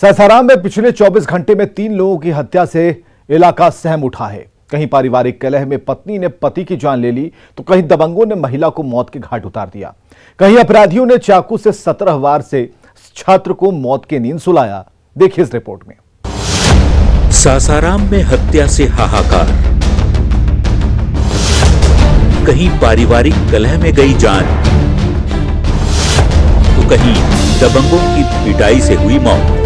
सासाराम में पिछले 24 घंटे में 3 लोगों की हत्या से इलाका सहम उठा है। कहीं पारिवारिक कलह में पत्नी ने पति की जान ले ली, तो कहीं दबंगों ने महिला को मौत के घाट उतार दिया। कहीं अपराधियों ने चाकू से 17 वार से छात्र को मौत की नींद सुलाया। देखिए इस रिपोर्ट में। सासाराम में हत्या से हाहाकार, कहीं पारिवारिक कलह में गई जान, तो कहीं दबंगों की पिटाई से हुई मौत।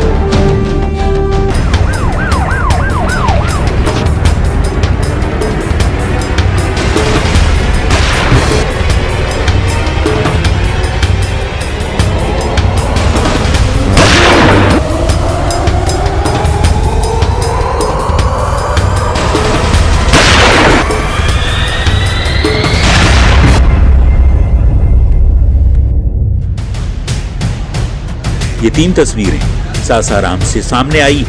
ये 3 तस्वीरें सासाराम से सामने आई,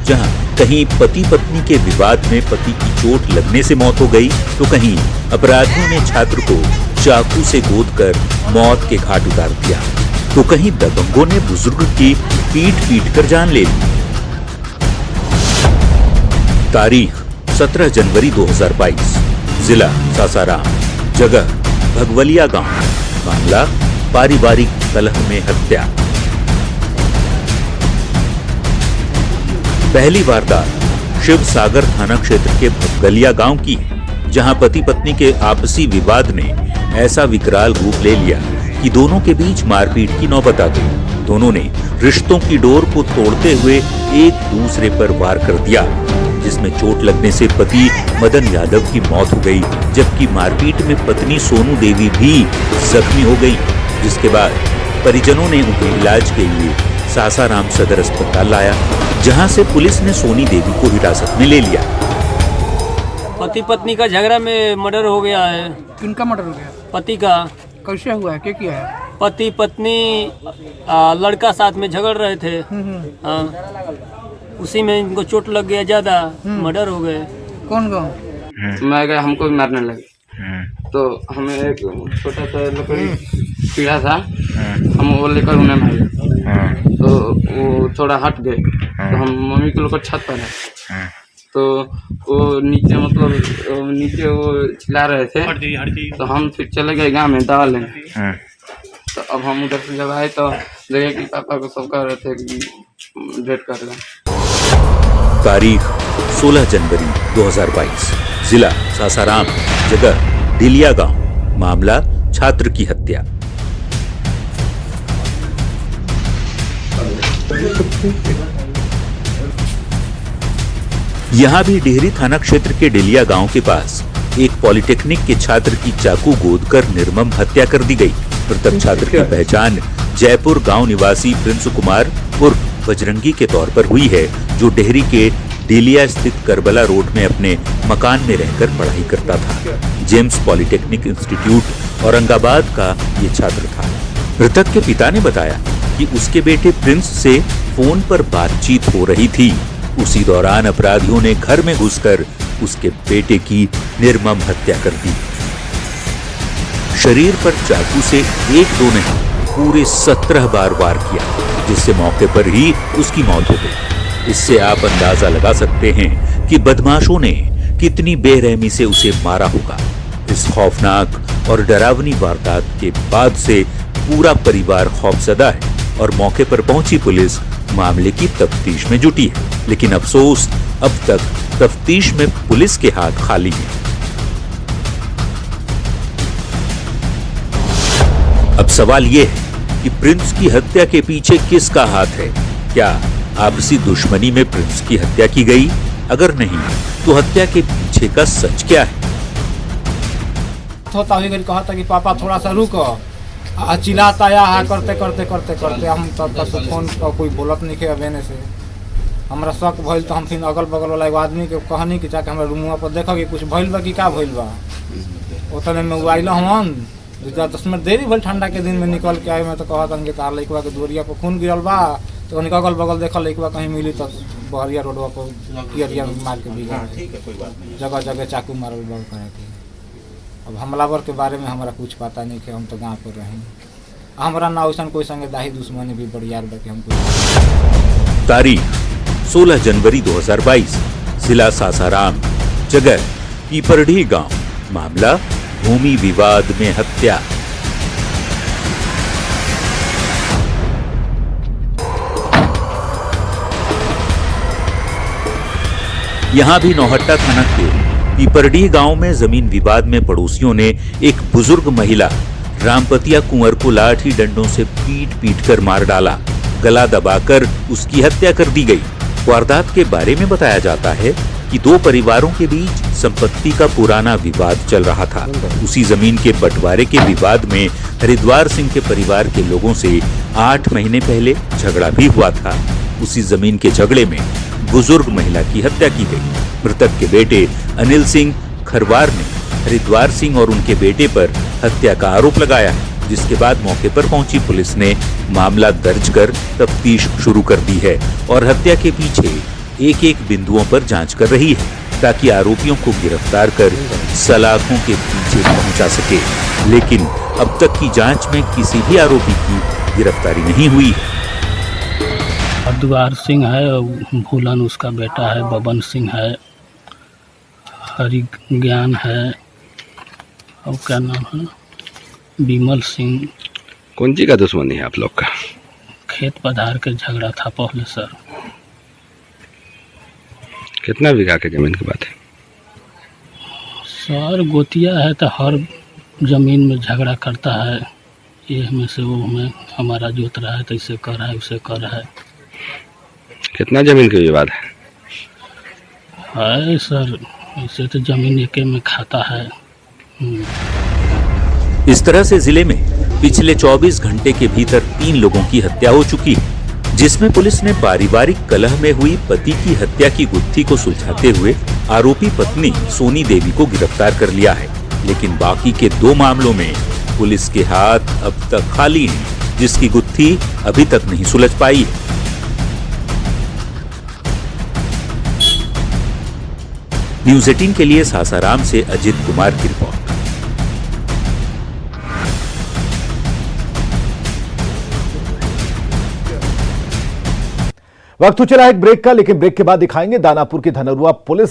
जहां कहीं पति पत्नी के विवाद में पति की चोट लगने से मौत हो गई, तो कहीं अपराधियों ने छात्र को चाकू से गोदकर मौत के घाट उतार दिया, तो कहीं दबंगों ने बुजुर्ग की पीट कर जान ले ली। तारीख 17 जनवरी 2022, जिला सासाराम, जगह भगवलिया गांव, मामला पारिवारिक कलह में हत्या। पहली वारदात शिव सागर थाना क्षेत्र के भगवलिया गांव की है, जहां पति पत्नी के आपसी विवाद ने ऐसा विकराल रूप ले लिया कि दोनों के बीच मारपीट की नौबत आ गई। दोनों ने रिश्तों की डोर को तोड़ते हुए एक दूसरे पर वार कर दिया, जिसमें चोट लगने से पति मदन यादव की मौत हो गई, जबकि मारपीट में पत्नी सोनू देवी भी जख्मी हो गई, जिसके बाद परिजनों ने उन्हें इलाज के लिए सासाराम सदर अस्पताल लाया, जहां से पुलिस ने सोनी देवी को हिरासत में ले लिया। पति पत्नी का झगड़ा में मर्डर हो गया है। किनका मर्डर हो गया? पति का। कैसे हुआ है? क्या किया है? पति पत्नी लड़का साथ में झगड़ रहे थे, उसी में इनको चोट लग गया ज्यादा, मर्डर हो गए। कौन गाँव? मैं गया, हमको भी मारने लगे, तो हमें एक छोटा सा लकड़ी पीढ़ा था, हम वो लेकर उन्हें मारे, तो वो थोड़ा हट गए, तो हम मम्मी के लोग छत पर है, तो वो नीचे मतलब नीचे वो चिल्ला रहे थे, तो हम फिर चले गए गाँव में दवा लेने। तो अब हम उधर से जब आए तो देखे कि पापा को सब कह रहे थे कि डेट कर लें। तारीख 16 जनवरी 2022, जिला सासाराम, जगह डिलिया गांव, मामला छात्र की हत्या। यहां भी डेहरी थाना क्षेत्र के डिलिया गांव के पास एक पॉलिटेक्निक के छात्र की चाकू गोदकर निर्मम हत्या कर दी गई। मृतक छात्र की पहचान जयपुर गांव निवासी प्रिंस कुमार उर्फ बजरंगी के तौर पर हुई है, जो डेहरी के डिलिया स्थित करबला रोड में अपने मकान में रहकर पढ़ाई करता था। जेम्स पॉलिटेक्निक इंस्टीट्यूट औरंगाबाद का ये छात्र था। मृतक के पिता ने बताया कि उसके बेटे प्रिंस से फोन पर बातचीत हो रही थी। उसी दौरान अपराधियों ने घर में घुसकर उसके बेटे की निर्मम हत्या कर दी। शरीर पर चाकू से 1-2 नहीं, पूरे 17 बार वार किया, जिससे मौके पर ही उसकी मौत हो गई। इससे आप अंदाजा लगा सकते हैं कि बदमाशों ने कितनी बेरहमी से उसे मारा होगा। इस खौफनाक और डरावनी वारदात के बाद से पूरा परिवार खौफजदा है और मौके पर पहुंची पुलिस मामले की तफ्तीश में जुटी है। लेकिन अफसोस, अब तक तफ्तीश में पुलिस के हाथ खाली हैं। अब सवाल यह है कि प्रिंस की हत्या के पीछे किसका हाथ है? क्या आपसी दुश्मनी में प्रिंस की हत्या की गई? अगर नहीं, तो हत्या के पीछे का सच क्या है? कहा था कि पापा थोड़ा सा रुको, चिल्लाता आया है, करते हम तब तक फोन पर कोई बोलत नहीं के अबेने से हमरा शक भइल, तो हम फिर अगल बगल वाला एगो आदमी के कहनी कि जाके हमरा रूमवा पर देखो कि कुछ भइल बा कि का भइल बा। उतने में वो आइल हम 10 मिनट देरी भइल, ठंडा के दिन में निकल के आए, मैं तो कहत कि तार लइकवा के दोरिया पर खून गिरल बा, तो उनका अगल बगल देखल लइकवा कहीं मिली तो बहरिया रोडवा पर कियरिया मार के भी जगह जगह चाकू मारल बा। अब हमलावर के बारे में हमारा कुछ पता नहीं कि हम तो गाँव पर रहें। हमरा ना वैसन कोई संगे दाही दुश्मनी भी बड़ियार बा कि हम कोई तारीख 16 जनवरी 2022, जिला सासाराम, जगह पीपरडीह गांव, मामला भूमि विवाद में हत्या। यहां भी नौहट्टा थाना के पीपरडीह गांव में जमीन विवाद में पड़ोसियों ने एक बुजुर्ग महिला रामपतिया कुंवर को लाठी डंडों से पीट कर मार डाला, गला दबाकर उसकी हत्या कर दी गई। वारदात के बारे में बताया जाता है कि दो परिवारों के बीच संपत्ति का पुराना विवाद चल रहा था। उसी जमीन के बंटवारे के विवाद में हरिद्वार सिंह के परिवार के लोगों से 8 महीने पहले झगड़ा भी हुआ था। उसी जमीन के झगड़े में बुजुर्ग महिला की हत्या की गई। मृतक के बेटे अनिल सिंह खरवार ने हरिद्वार सिंह और उनके बेटे पर हत्या का आरोप लगाया है, जिसके बाद मौके पर पहुंची पुलिस ने मामला दर्ज कर तफ्तीश शुरू कर दी है और हत्या के पीछे एक बिंदुओं पर जांच कर रही है, ताकि आरोपियों को गिरफ्तार कर सलाखों के पीछे पहुंचा सके। लेकिन अब तक की जांच में किसी भी आरोपी की गिरफ्तारी नहीं हुई है। हरिद्वार सिंह है, भूलन उसका बेटा है, बबन सिंह है, हरि ज्ञान है, और क्या नाम है, विमल सिंह। कौन सी का दुश्मनी है आप लोग का? खेत पधार के झगड़ा था पहले सर। कितना बीघा के जमीन की बात है? सर गोतिया है तो हर जमीन में झगड़ा करता है, ये में से वो हमें हमारा जोत रहा है तो इसे कर रहा है उसे कर रहा है। कितना जमीन का विवाद है सर, इसे तो जमीन एके में खाता है। इस तरह से जिले में पिछले 24 घंटे के भीतर 3 लोगों की हत्या हो चुकी है, जिसमें पुलिस ने पारिवारिक कलह में हुई पति की हत्या की गुत्थी को सुलझाते हुए आरोपी पत्नी सोनी देवी को गिरफ्तार कर लिया है। लेकिन बाकी के 2 मामलों में पुलिस के हाथ अब तक खाली हैं, जिसकी गुत्थी अभी तक नहीं सुलझ पाई है। न्यूज़ 18 के लिए सासाराम से अजित कुमार की रिपोर्ट। वक्त तो चला एक ब्रेक का, लेकिन ब्रेक के बाद दिखाएंगे दानापुर की धनरुआ पुलिस